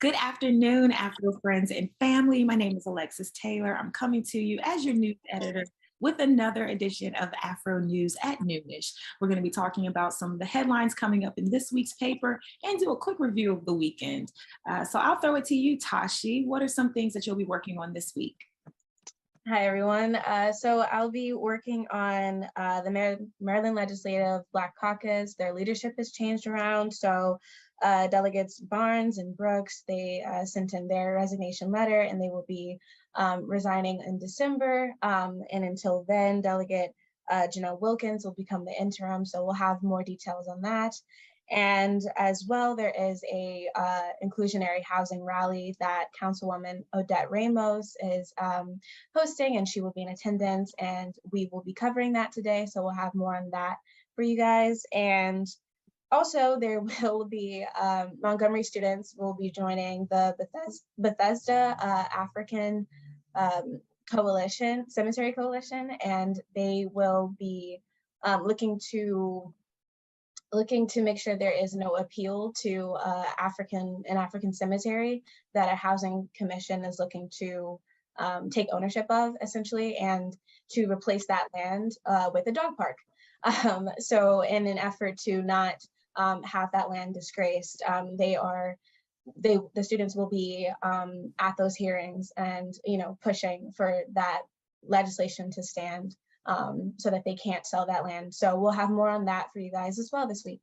Good afternoon, AFRO friends and family. My name is Alexis Taylor. I'm coming to you as your news editor with another edition of AFRO News at Noonish. We're going to be talking about some of the headlines coming up in this week's paper and do a quick review of the weekend. So I'll throw it to you, Tashi. What are some things that you'll be working on this week? Hi, everyone. So I'll be working on the Maryland Legislative Black Caucus. Their leadership has changed around. So Delegates Barnes and Brooks, they sent in their resignation letter and they will be resigning in December. And until then, Delegate Janelle Wilkins will become the interim. So we'll have more details on that. And as well, there is a inclusionary housing rally that Councilwoman Odette Ramos is hosting, and she will be in attendance, and we will be covering that today. So we'll have more on that for you guys. And also there will be Montgomery students will be joining the Bethesda African Cemetery Coalition, and they will be looking to make sure there is no appeal to an African cemetery that a housing commission is looking to take ownership of, essentially, and to replace that land with a dog park. So in an effort to not have that land disgraced, the students will be at those hearings and pushing for that legislation to stand, so that they can't sell that land. So we'll have more on that for you guys as well this week.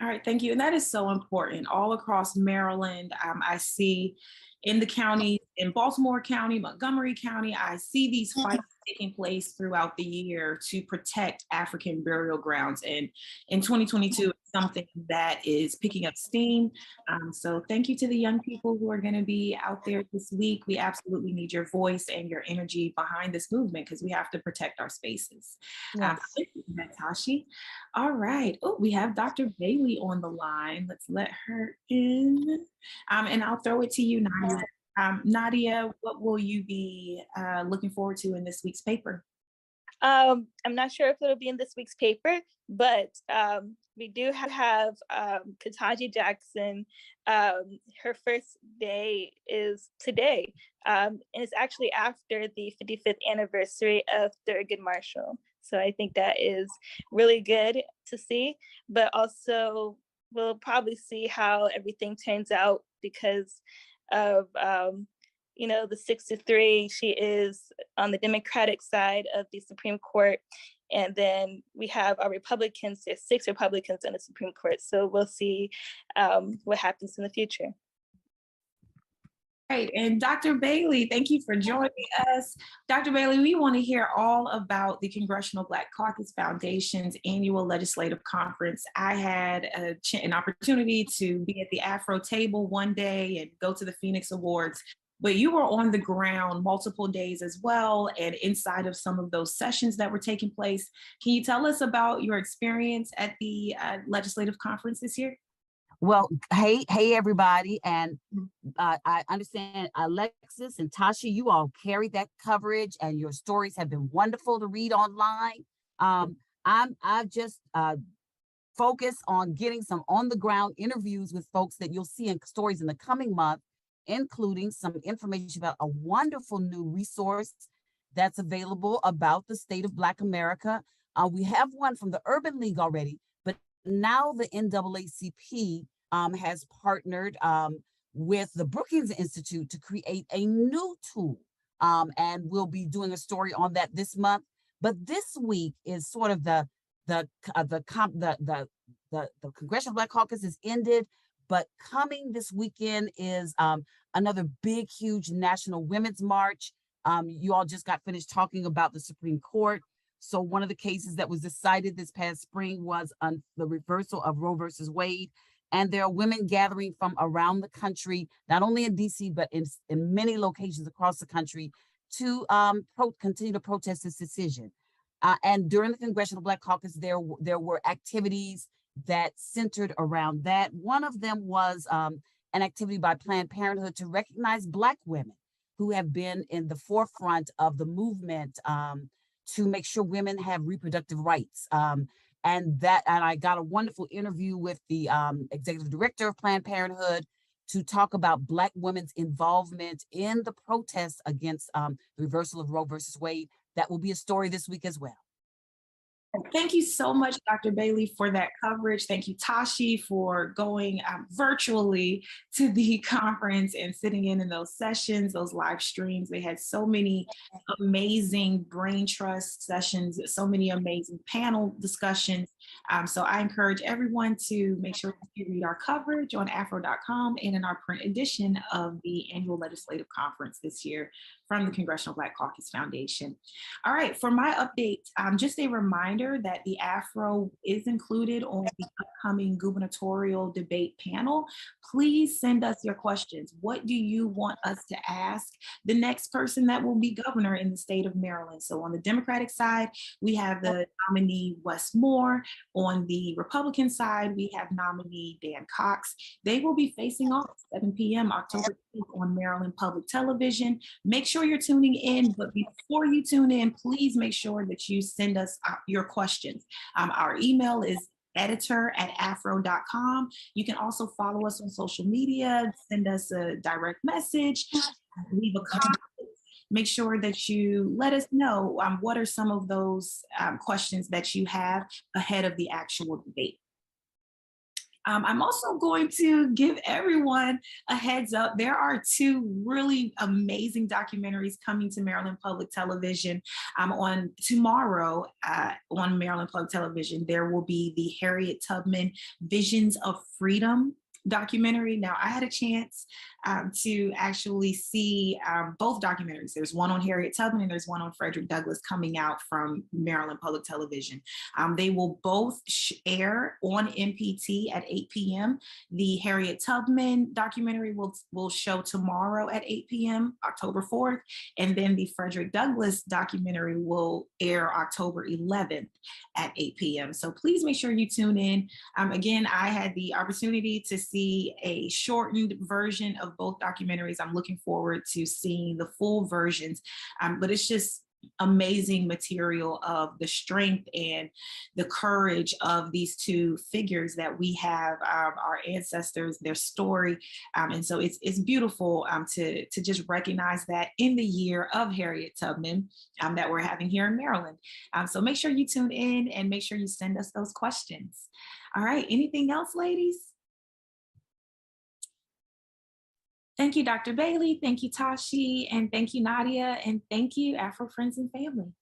All right, thank you. And that is so important. All across Maryland, I see in the county, in Baltimore County, Montgomery County, I see these fights taking place throughout the year to protect African burial grounds. And in 2022, it's something that is picking up steam. So thank you to the young people who are going to be out there this week. We absolutely need your voice and your energy behind this movement because we have to protect our spaces. Yes. Thank you, Tashi. All right. Oh, we have Dr. Bailey on the line. Let's let her in. And I'll throw it to you, Nadia. Nadia, what will you be looking forward to in this week's paper? I'm not sure if it'll be in this week's paper, but we do have Ketanji Jackson. Her first day is today, and it's actually after the 55th anniversary of Thurgood Marshall. So I think that is really good to see, but also we'll probably see how everything turns out because of the 6-3. She is on the Democratic side of the Supreme Court, and then we have our Republicans. There's 6 Republicans on the Supreme Court, so we'll see what happens in the future. Great. And Dr. Bailey, thank you for joining us. Dr. Bailey, we want to hear all about the Congressional Black Caucus Foundation's annual legislative conference. I had an opportunity to be at the AFRO table one day and go to the Phoenix Awards, but you were on the ground multiple days as well and inside of some of those sessions that were taking place. Can you tell us about your experience at the legislative conference this year? Well, hey, everybody. And I understand Alexis and Tashi, you all carried that coverage and your stories have been wonderful to read online. I've just focused on getting some on the ground interviews with folks that you'll see in stories in the coming month, including some information about a wonderful new resource that's available about the state of Black America. We have one from the Urban League already, but now the NAACP has partnered with the Brookings Institute to create a new tool, and we'll be doing a story on that this month. But this week is sort of the Congressional Black Caucus is ended, but coming this weekend is another big, huge National Women's March. You all just got finished talking about the Supreme Court. So one of the cases that was decided this past spring was on the reversal of Roe versus Wade. And there are women gathering from around the country, not only in DC, but in many locations across the country to continue to protest this decision. And during the Congressional Black Caucus, there were activities that centered around that. One of them was an activity by Planned Parenthood to recognize Black women who have been in the forefront of the movement to make sure women have reproductive rights. And I got a wonderful interview with the executive director of Planned Parenthood to talk about Black women's involvement in the protests against the reversal of Roe versus Wade. That will be a story this week as well. Thank you so much, Dr. Bailey, for that coverage. Thank you, Tashi, for going virtually to the conference and sitting in those sessions, those live streams. They had so many amazing brain trust sessions, so many amazing panel discussions. So I encourage everyone to make sure you read our coverage on afro.com and in our print edition of the annual legislative conference this year from the Congressional Black Caucus Foundation. All right, for my update, just a reminder that the AFRO is included on the upcoming gubernatorial debate panel. Please send us your questions. What do you want us to ask the next person that will be governor in the state of Maryland? So on the Democratic side, we have the nominee Wes Moore. On the Republican side, we have nominee Dan Cox. They will be facing off at 7 p.m. October 10th on Maryland Public Television. Make sure you're tuning in, but before you tune in, please make sure that you send us your questions. Our email is editor@afro.com. You can also follow us on social media, send us a direct message, leave a comment. Make sure that you let us know what are some of those questions that you have ahead of the actual debate. I'm also going to give everyone a heads up. There are two really amazing documentaries coming to Maryland Public Television. On tomorrow on Maryland Public Television, there will be the Harriet Tubman Visions of Freedom documentary. Now, I had a chance to actually see both documentaries. There's one on Harriet Tubman and there's one on Frederick Douglass coming out from Maryland Public Television. They will both air on MPT at 8 p.m. The Harriet Tubman documentary will show tomorrow at 8 p.m., October 4th, and then the Frederick Douglass documentary will air October 11th at 8 p.m. So please make sure you tune in. Again, I had the opportunity to see a shortened version of both documentaries. I'm looking forward to seeing the full versions, but it's just amazing material of the strength and the courage of these two figures that we have, our ancestors, their story. And so it's beautiful to just recognize that in the year of Harriet Tubman that we're having here in Maryland. So make sure you tune in and make sure you send us those questions. All right, anything else, ladies? Thank you, Dr. Bailey. Thank you, Tashi. And thank you, Nadia. And thank you, Afro Friends and Family.